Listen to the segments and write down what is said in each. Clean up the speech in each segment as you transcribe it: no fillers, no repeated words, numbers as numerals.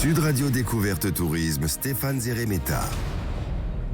Sud Radio Découverte Tourisme, Stéphane Zeremeta.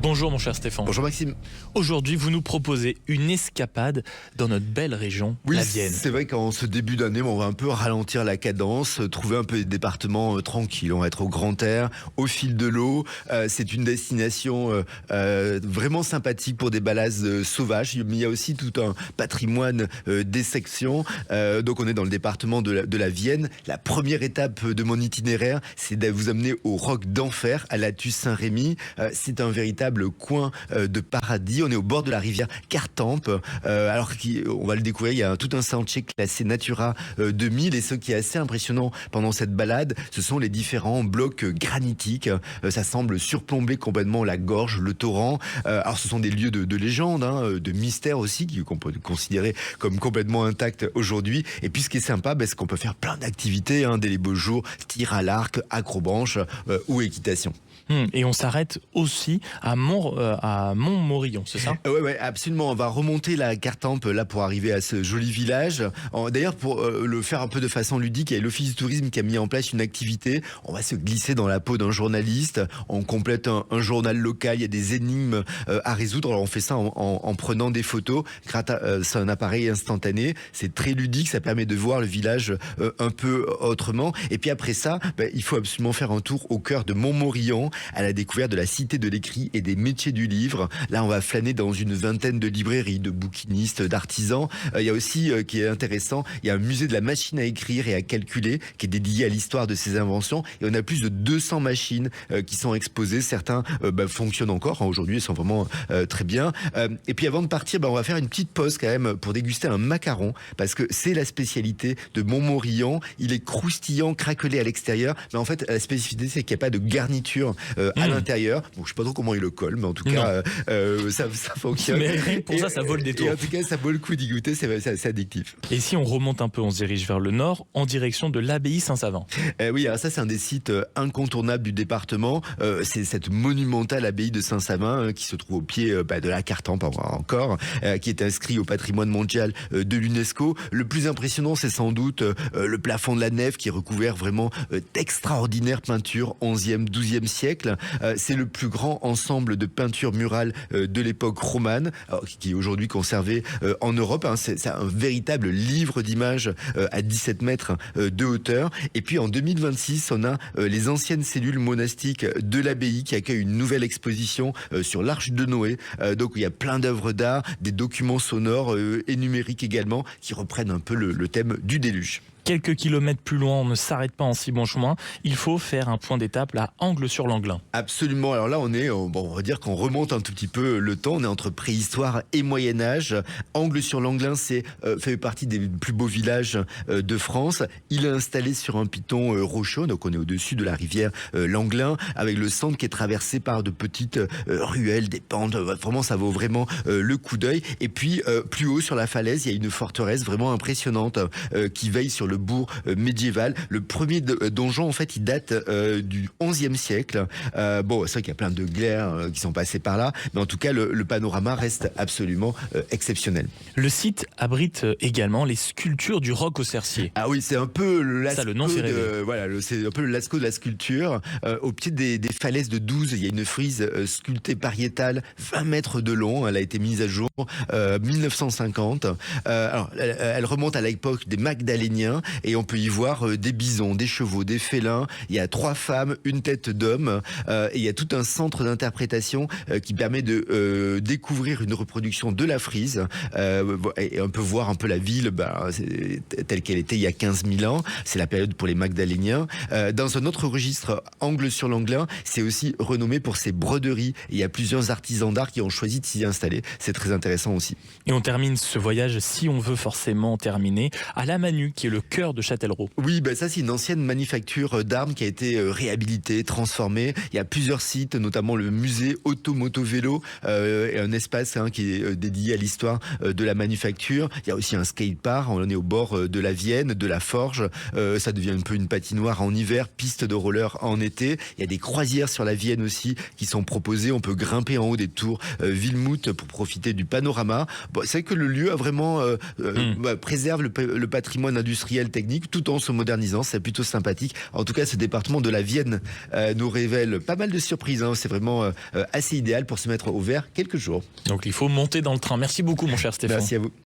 Bonjour mon cher Stéphane. Bonjour Maxime. Aujourd'hui, vous nous proposez une escapade dans notre belle région, la Vienne. C'est vrai qu'en ce début d'année, on va un peu ralentir la cadence, trouver un peu des départements tranquilles. On va être au grand air, au fil de l'eau. C'est une destination vraiment sympathique pour des balades sauvages. Mais il y a aussi tout un patrimoine des sections. Donc on est dans le département de la Vienne. La première étape de mon itinéraire, c'est de vous amener au Roc d'Enfer, à Lattus-Saint-Rémy. C'est un véritable coin de paradis. On est au bord de la rivière Cartempe. On va le découvrir, il y a tout un sentier classé Natura 2000, et ce qui est assez impressionnant pendant cette balade, ce sont les différents blocs granitiques. Ça semble surplomber complètement la gorge, le torrent. Alors ce sont des lieux de légende, de mystère aussi, qu'on peut considérer comme complètement intacts aujourd'hui. Et puis ce qui est sympa, c'est qu'on peut faire plein d'activités, dès les beaux jours, tir à l'arc, acrobranche ou équitation. Et on s'arrête aussi à Montmorillon, c'est ça ? Ouais, absolument. On va remonter la Cartempe là pour arriver à ce joli village. D'ailleurs, pour le faire un peu de façon ludique, il y a l'Office du tourisme qui a mis en place une activité. On va se glisser dans la peau d'un journaliste. On complète un journal local. Il y a des énigmes à résoudre. Alors on fait ça en prenant des photos. C'est un appareil instantané. C'est très ludique. Ça permet de voir le village un peu autrement. Et puis après ça, il faut absolument faire un tour au cœur de Montmorillon, à la découverte de la cité de l'écrit et des métiers du livre. Là, on va flâner dans une vingtaine de librairies, de bouquinistes, d'artisans. Il y a aussi, qui est intéressant, il y a un musée de la machine à écrire et à calculer qui est dédié à l'histoire de ses inventions. Et on a plus de 200 machines qui sont exposées. Certains fonctionnent encore. Aujourd'hui, elles sont vraiment très bien. Et puis avant de partir, on va faire une petite pause quand même pour déguster un macaron, parce que c'est la spécialité de Montmorillon. Il est croustillant, craquelé à l'extérieur. Mais en fait, la spécificité, c'est qu'il n'y a pas de garniture à l'intérieur. Bon, je sais pas trop comment il le colle, mais en tout cas, ça fonctionne. Mais rien que pour ça vaut le détour. Et en tout cas, ça vaut le coup d'y goûter, c'est assez addictif. Et si on remonte un peu, on se dirige vers le nord, en direction de l'abbaye Saint-Savin. Oui, alors ça, c'est un des sites incontournables du département. C'est cette monumentale abbaye de Saint-Savin qui se trouve au pied de la Cartempe encore, qui est inscrit au patrimoine mondial de l'UNESCO. Le plus impressionnant, c'est sans doute le plafond de la nef qui est recouvert vraiment d'extraordinaires peintures 11e, 12e siècle. C'est le plus grand ensemble de peintures murales de l'époque romane, qui est aujourd'hui conservé en Europe. C'est un véritable livre d'images à 17 mètres de hauteur. Et puis en 2026, on a les anciennes cellules monastiques de l'abbaye qui accueillent une nouvelle exposition sur l'Arche de Noé. Donc il y a plein d'œuvres d'art, des documents sonores et numériques également qui reprennent un peu le thème du déluge. Quelques kilomètres plus loin, on ne s'arrête pas en si bon chemin. Il faut faire un point d'étape à Angles-sur-Langlin. Absolument. Alors là, on va dire qu'on remonte un tout petit peu le temps. On est entre préhistoire et Moyen-Âge. Angles-sur-Langlin, fait partie des plus beaux villages de France. Il est installé sur un piton rocheux. Donc on est au-dessus de la rivière Langlin, avec le centre qui est traversé par de petites ruelles, des pentes. Vraiment, ça vaut vraiment le coup d'œil. Et puis, plus haut sur la falaise, il y a une forteresse vraiment impressionnante qui veille sur le bourg médiéval. Le premier donjon, en fait, il date du XIe siècle. C'est vrai qu'il y a plein de glaires qui sont passés par là, mais en tout cas, le panorama reste absolument exceptionnel. Le site abrite également les sculptures du Roc aux Cerciers. Ah oui, c'est un peu le Lascaux. Ça, le nom fait rêver. C'est un peu le Lascaux de la sculpture. Au pied des falaises de 12, il y a une frise sculptée pariétale, 20 mètres de long. Elle a été mise à jour 1950. Elle remonte à l'époque des Magdaléniens. Et on peut y voir des bisons, des chevaux, des félins. Il y a 3 femmes, une tête d'homme. Et il y a tout un centre d'interprétation qui permet de découvrir une reproduction de la frise. Et on peut voir un peu la ville telle qu'elle était il y a 15 000 ans. C'est la période pour les Magdaléniens. Dans un autre registre, Angles-sur-Langlin, c'est aussi renommé pour ses broderies. Et il y a plusieurs artisans d'art qui ont choisi de s'y installer. C'est très intéressant aussi. Et on termine ce voyage, si on veut forcément terminer, à la Manu, qui est le cœur de Châtellerault. Oui, ça c'est une ancienne manufacture d'armes qui a été réhabilitée, transformée. Il y a plusieurs sites, notamment le musée Auto-Moto-Vélo, et un espace qui est dédié à l'histoire de la manufacture. Il y a aussi un skatepark, on est au bord de la Vienne, de la Forge. Ça devient un peu une patinoire en hiver, piste de roller en été. Il y a des croisières sur la Vienne aussi qui sont proposées. On peut grimper en haut des tours Villemout pour profiter du panorama. C'est vrai que le lieu a vraiment préserve le patrimoine industriel matériel technique tout en se modernisant. C'est plutôt sympathique. En tout cas, ce département de la Vienne nous révèle pas mal de surprises. C'est vraiment assez idéal pour se mettre au vert quelques jours. Donc il faut monter dans le train. Merci beaucoup mon cher Stéphane. Merci à vous.